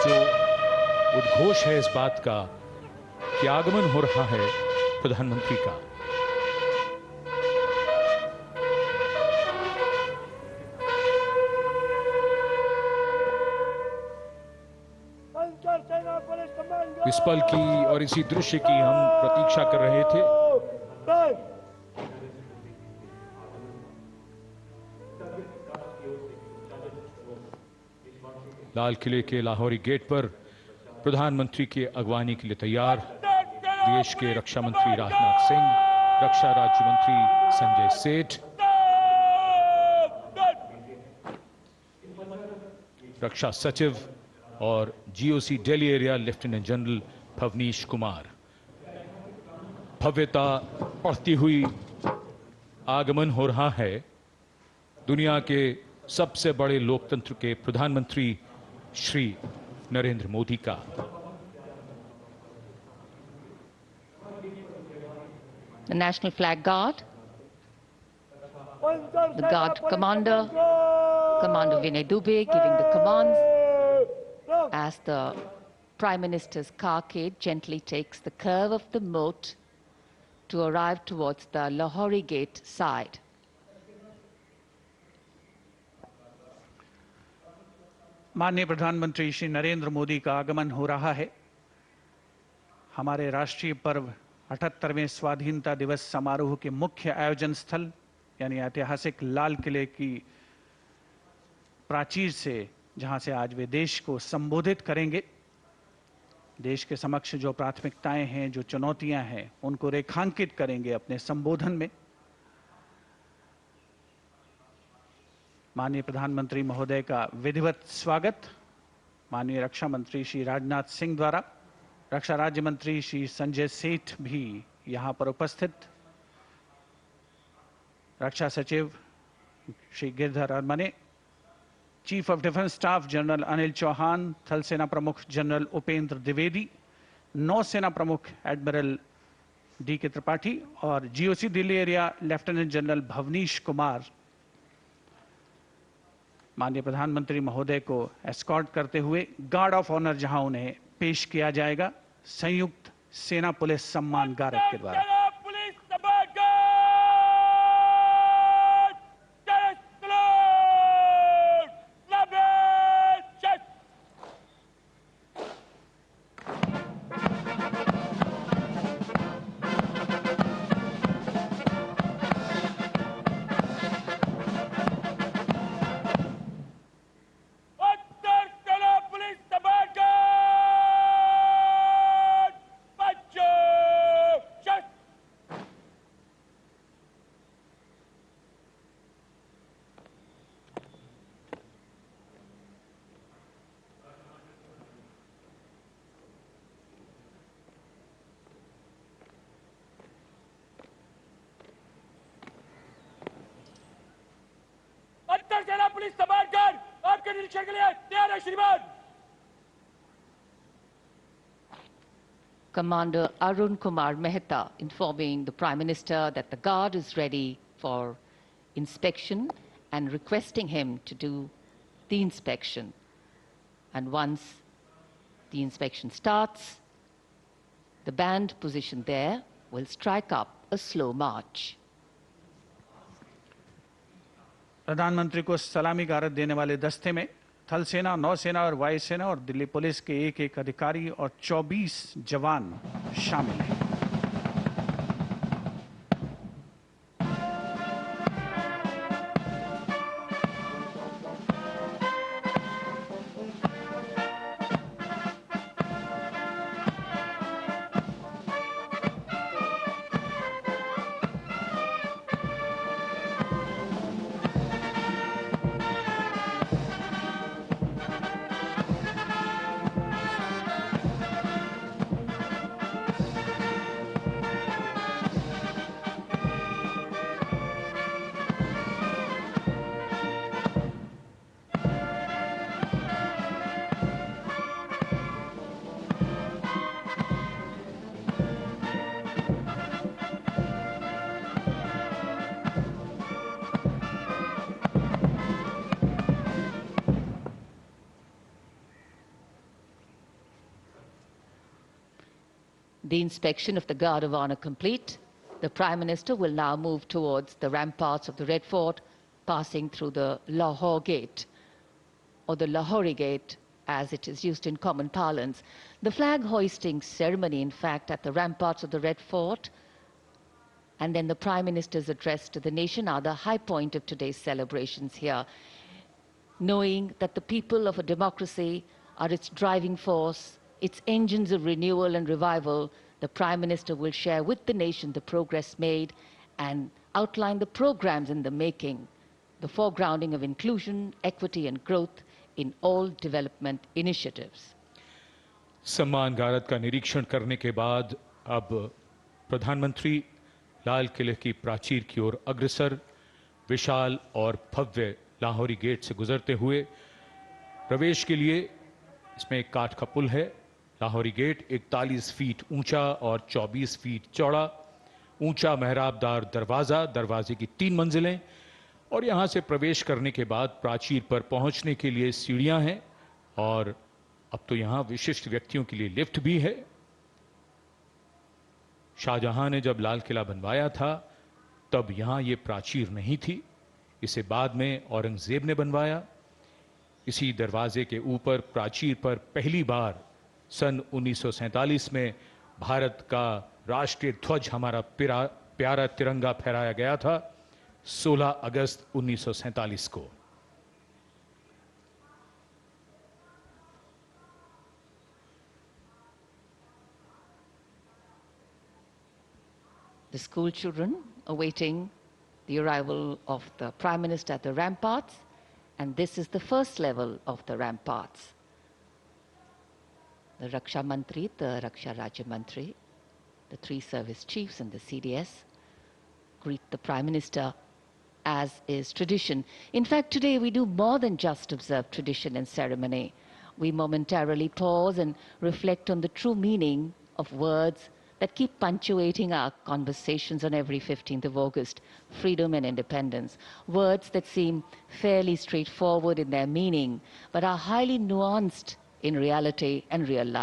जो उद्घोष है इस बात का कि आगमन हो रहा है प्रधानमंत्री का। इस पल की और इसी दृश्य की हम प्रतीक्षा कर रहे थे। लाल किले के लाहौरी गेट पर प्रधानमंत्री के अगवानी के लिए तैयार देश के रक्षा मंत्री राजनाथ सिंह, रक्षा राज्य मंत्री संजय सेठ, रक्षा सचिव और GOC Delhi area lieutenant general Bhavnish Kumar. भव्यता बढ़ती हुई आगमन हो रहा है दुनिया के सबसे बड़े लोकतंत्र के प्रधानमंत्री श्री नरेंद्र मोदी का। The National Flag Guard, the Guard Commander, Commander Vinay Dubey giving the commands as the Prime Minister's carcade gently takes the curve of the moat to arrive towards the Lahori Gate side. माननीय प्रधानमंत्री श्री नरेंद्र मोदी का आगमन हो रहा है। हमारे राष्ट्रीय पर्व 78वें स्वाधीनता दिवस समारोह के मुख्य आयोजन स्थल यानी ऐतिहासिक लाल किले की प्राचीर से, जहां से आज वे देश को संबोधित करेंगे। देश के समक्ष जो प्राथमिकताएं हैं, जो चुनौतियां हैं, उनको रेखांकित करेंगे अपने संबोधन में। माननीय प्रधानमंत्री महोदय का विधिवत स्वागत माननीय रक्षा मंत्री श्री राजनाथ सिंह द्वारा, रक्षा राज्य मंत्री श्री संजय सेठ भी यहां पर उपस्थित, रक्षा सचिव Shri Giridhar Aramane, chief of defence staff general Anil Chauhan, थल सेना प्रमुख जनरल उपेंद्र द्विवेदी, नौसेना प्रमुख एडमिरल डी के त्रिपाठी और GOC Delhi area lieutenant general Bhavnish Kumar माननीय प्रधानमंत्री महोदय को एस्कॉर्ट करते हुए गार्ड ऑफ ऑनर जहां उन्हें पेश किया जाएगा संयुक्त सेना पुलिस सम्मान गारद के द्वारा। पुलिस समाजगार आपके निरीक्षण के लिए तैयार है श्रीमान। Commander Arun Kumar Mehta informing the Prime Minister that the Guard is ready for inspection and requesting him to do the inspection. And once the inspection starts, the band positioned there will strike up a slow march. प्रधानमंत्री को सलामी गारद देने वाले दस्ते में थल सेना, नौसेना और वायुसेना और दिल्ली पुलिस के एक अधिकारी और 24 जवान शामिल हैं। The inspection of the Guard of Honor complete, the Prime Minister will now move towards the ramparts of the Red Fort, passing through the Lahore Gate, or the Lahori Gate, as it is used in common parlance. The flag hoisting ceremony, in fact, at the ramparts of the Red Fort, and then the Prime Minister's address to the nation are the high point of today's celebrations here. Knowing that the people of a democracy are its driving force, its engines of renewal and revival, the Prime Minister will share with the nation the progress made and outline the programs in the making, the foregrounding of inclusion, equity and growth in all development initiatives. सम्मान गारद का निरीक्षण करने के बाद अब प्रधानमंत्री लाल किले की प्राचीर की ओर अग्रसर, विशाल और भव्य लाहौरी गेट से गुजरते हुए प्रवेश के लिए इसमें एक काठ का पुल है। लाहौरी गेट 41 फीट ऊंचा और 24 फीट चौड़ा, ऊंचा मेहराबदार दरवाजा, दरवाजे की 3 मंजिलें, और यहां से प्रवेश करने के बाद प्राचीर पर पहुंचने के लिए सीढ़ियां हैं और अब तो यहां विशिष्ट व्यक्तियों के लिए लिफ्ट भी है। शाहजहां ने जब लाल किला बनवाया था तब यहां ये प्राचीर नहीं थी, इसे बाद में औरंगजेब ने बनवाया। इसी दरवाजे के ऊपर प्राचीर पर पहली बार सन 1947 में भारत का राष्ट्रीय ध्वज, हमारा प्यारा तिरंगा फहराया गया था 16 अगस्त 1947 को। The school children awaiting the arrival of the Prime Minister at the ramparts, and this is the first level of the ramparts. The Raksha Mantri, the Raksha Rajya Mantri, the 3 service chiefs and the CDS greet the Prime Minister as is tradition. In fact, today we do more than just observe tradition and ceremony. We momentarily pause and reflect on the true meaning of words that keep punctuating our conversations on every 15th of August, freedom and independence. Words that seem fairly straightforward in their meaning, but are highly nuanced in reality and real life.